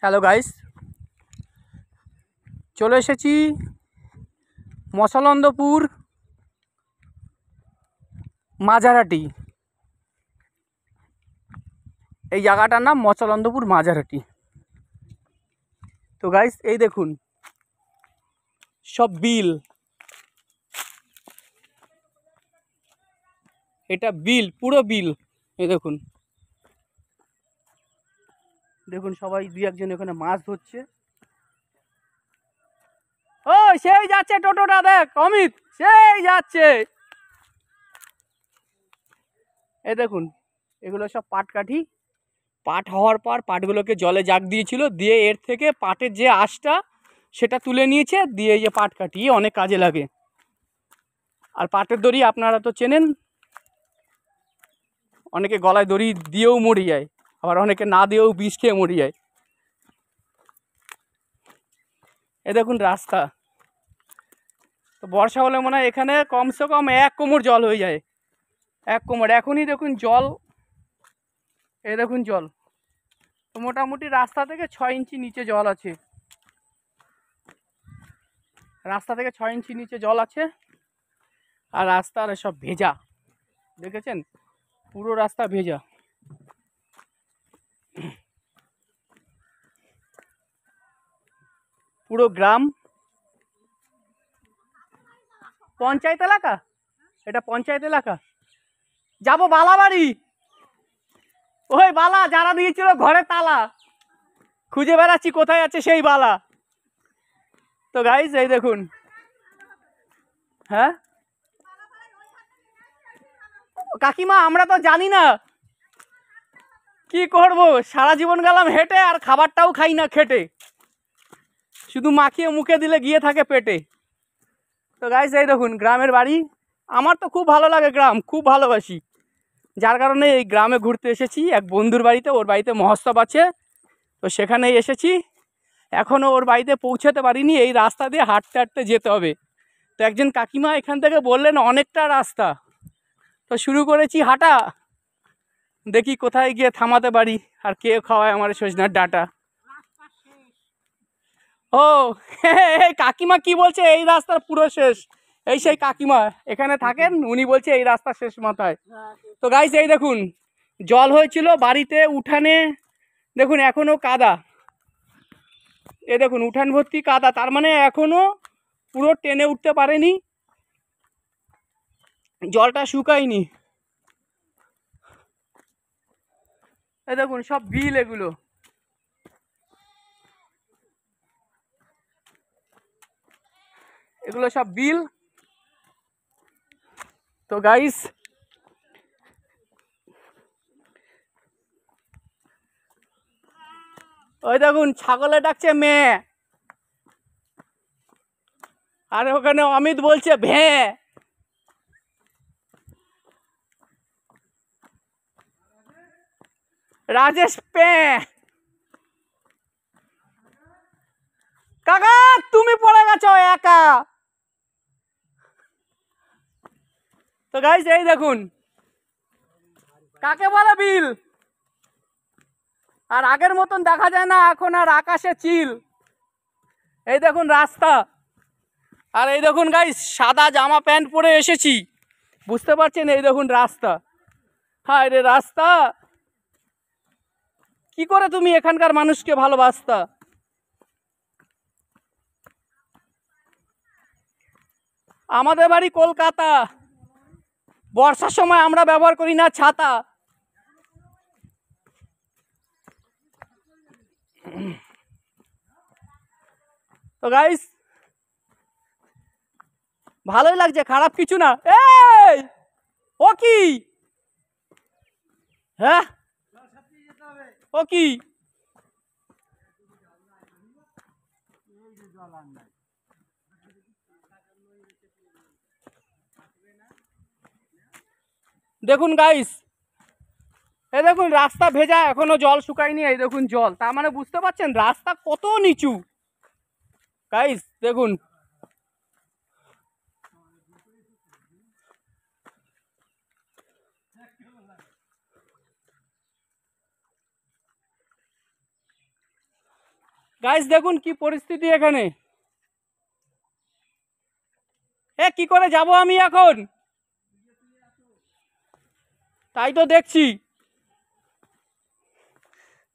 Hello guys, চলে এসেছি মশলন্দপুর মাঝারহাটি। এই জায়গাটার নাম মশলন্দপুর মাঝারহাটি। তো গাইস এই দেখুন সব বিল, এটা বিল, পুরো বিল। এই দেখুন দেখুন সবাই দুই একজন এখানে মাছ ধরছে। ও সেই যাচ্ছে টোটোটা, দেখ অমিত সেই যাচ্ছে। এই দেখুন এগুলো সব পাটকাঠি। পাট হওয়ার পর পাটগুলোকে জলে জাগ দিয়েছিল, দিয়ে এর থেকে পাটের যে আঁশটা সেটা তুলে নিয়েছে, দিয়ে এই যে পাটকাঠি অনেক কাজে লাগে। আর পাটের দড়ি আপনারা তো চেনেন, অনেকে গলায় দড়ি দিয়েও মরে যায়, আবার অনেকে না দিয়েও বিষ খেয়ে মরে যায়। এ দেখুন রাস্তা, তো বর্ষা হলে মনে হয় এখানে কমসে কম 1 কোমর জল হয়ে যায়, 1 কোমর। এখনই দেখুন জল, এই দেখুন জল। তো মোটামুটি রাস্তা থেকে 6 ইঞ্চি নিচে জল আছে, রাস্তা থেকে 6 ইঞ্চি নিচে জল আছে। আর রাস্তার সব ভেজা, দেখেছেন পুরো রাস্তা ভেজা। পুরো গ্রাম, পঞ্চায়েত এলাকা, এটা পঞ্চায়েত এলাকা। যাবো বালাবাড়ি, ওই বালা যারা দিয়েছিল ঘরে তালা, খুঁজে বেড়াচ্ছি কোথায় আছে সেই বালা। তো গাইস এই দেখুন, হ্যাঁ কাকিমা আমরা তো জানি না কি করব, সারা জীবন গেলাম হেঁটে আর খাবারটাও খাই না খেটে, শুধু মাখিয়ে মুখে দিলে গিয়ে থাকে পেটে। তো গাইস এই দেখুন গ্রামের বাড়ি। আমার তো খুব ভালো লাগে গ্রাম, খুব ভালোবাসি, যার কারণে এই গ্রামে ঘুরতে এসেছি এক বন্ধুর বাড়িতে। ওর বাড়িতে মহোৎসব আছে, তো সেখানেই এসেছি। এখনও ওর বাড়িতে পৌঁছাতে পারিনি, এই রাস্তা দিয়ে হাঁটতে হাঁটতে যেতে হবে। তো একজন কাকিমা এখান থেকে বললেন অনেকটা রাস্তা, তো শুরু করেছি হাঁটা, দেখি কোথায় গিয়ে থামাতে পারি আর কে খাওয়ায় আমার সজনার ডাঁটা। ও কাকিমা কি বলছে, এই রাস্তার পুরো শেষ। এই সেই কাকিমা এখানে থাকেন, উনি বলছে এই রাস্তা শেষ মাথায়। তো গাইস এই দেখুন জল হয়েছিল বাড়িতে, উঠানে দেখুন এখনো কাদা। এ দেখুন উঠান ভর্তি কাদা, তার মানে এখনো পুরো টেনে উঠতে পারেনি, জলটা শুকায়নি। এই দেখুন সব বিল, এগুলো এগুলো সব বিল। তো গাইস ওই দেখুন ছাগলে ডাকছে মেয়ে, আর ওখানে অমিত বলছে ভ্যাঁ। রাজেশ প্যাঁ। কাকা তুমি পড়ে গেছো একা। তো গাইস এই দেখুন কাকে বলে বিল, আর আগের মতন দেখা যায় না এখন আর আকাশে চিল। এই দেখুন রাস্তা, আর এই দেখুন গাইস সাদা জামা প্যান্ট পরে এসেছি, বুঝতে পারছেন? এই দেখুন রাস্তা, হায় রে রাস্তা, কি করে তুমি এখানকার মানুষকে ভালোবাসতা। আমাদের বাড়ি কলকাতা, বর্ষার সময় আমরা ব্যবহার করি না ছাতা। তো গাইস ভালোই লাগছে, খারাপ কিছু না। এই ও কি, হ্যাঁ ও কি, দেখুন গাইস এই দেখুন রাস্তা ভেজা, এখনো জল শুকায়নি। এই দেখুন জল, তার মানে বুঝতে পারছেন রাস্তা কত নিচু। গাইস দেখুন গাইস দেখুন কি পরিস্থিতি এখানে। কি করে যাব আমি এখন? তাই তো দেখছি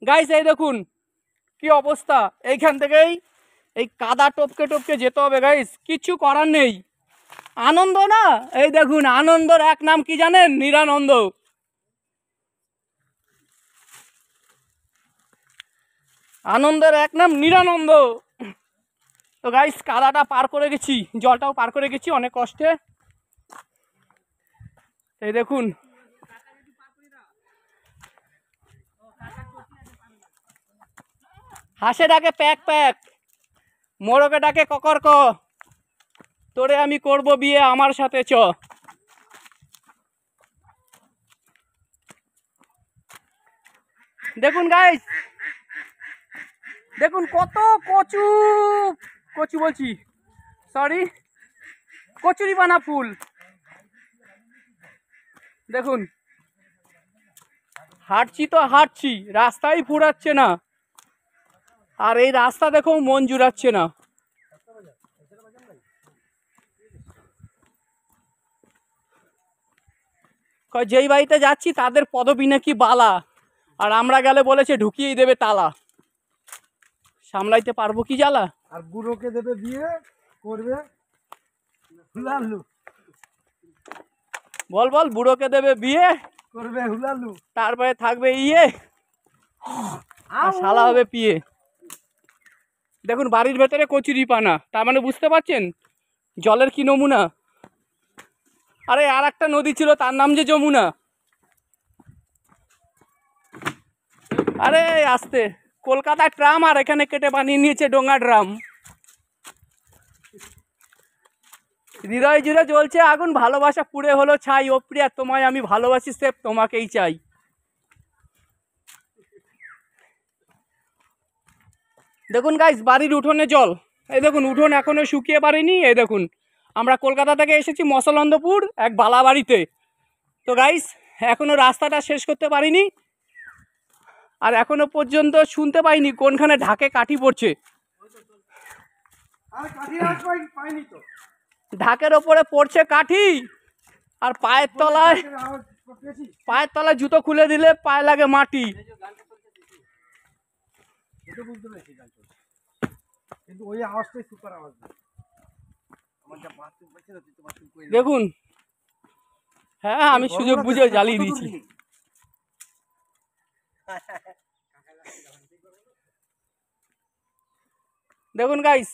গাইস, এই দেখুন কি অবস্থা। এইখান থেকেই এই কাদা টপকে টপকে যেতে হবে গাইস, কিচ্ছু করার নেই। আনন্দ না, এই দেখুন আনন্দর এক নাম কি জানেন? নিরানন্দ। আনন্দের এক নাম নিরানন্দ। তো গাইস কাদাটা পার করে গেছি, জলটাও পার করে গেছি অনেক কষ্টে। এই দেখুন হাসে ডাকে প্যাক প্যাক, মোরকে ডাকে ককর ক, তোরে আমি করব বিয়ে আমার সাথে চ। দেখুন গাইস, দেখুন কত কচু, কচু বলছি সরি, কচুরিপানা ফুল। দেখুন হাঁটছি তো হাঁটছি, রাস্তাই ফুরাচ্ছে না। আর এই রাস্তা দেখো মন জুড়াচ্ছে না। যেই বাড়িতে যাচ্ছি তাদের পদবি নাকি বালা, আর আমরা গেলে বলেছে ঢুকিয়েই দেবে তালা। সামলাইতে পারবো কি জ্বালা। আর বুড়োকে দেবে বিয়ে করবে হুলালু। বল বল, বুড়োকে দেবে বিয়ে করবে হুলালু, তারপরে থাকবে ইয়ে, আর শালা হবে পিয়ে। দেখুন বাড়ির ভেতরে কচুরিপানা, তার মানে বুঝতে পারছেন জলের কি নমুনা। আরে আর একটা নদী ছিল তার নাম যে যমুনা। আরে আস্তে, কলকাতার ট্রাম আর এখানে কেটে বানিয়ে নিয়েছে ডোঙ্গা ড্রাম। হৃদয় জুড়ে জ্বলছে আগুন, ভালোবাসা পুড়ে হলো ছাই, ও প্রিয়া তোমায় আমি ভালোবাসি সেফ তোমাকেই চাই। দেখুন গাইস বাড়ির উঠোনে জল, এই দেখুন উঠোন এখনো শুকিয়ে পারেনি। এই দেখুন আমরা কলকাতা থেকে এসেছি মসলন্দপুর এক বালা বাড়িতে। তো গাইস এখনো রাস্তাটা শেষ করতে পারিনি, আর এখনো পর্যন্ত শুনতে পাইনি কোনখানে ঢাকে কাঠি পড়ছে। ঢাকের ওপরে পড়ছে কাঠি, আর পায়ের তলায় জুতো খুলে দিলে পায়ে লাগে মাটি। দেখুন হ্যাঁ আমি সুযোগ বুঝে জ্বালিয়ে দিয়েছি। দেখুন গাইস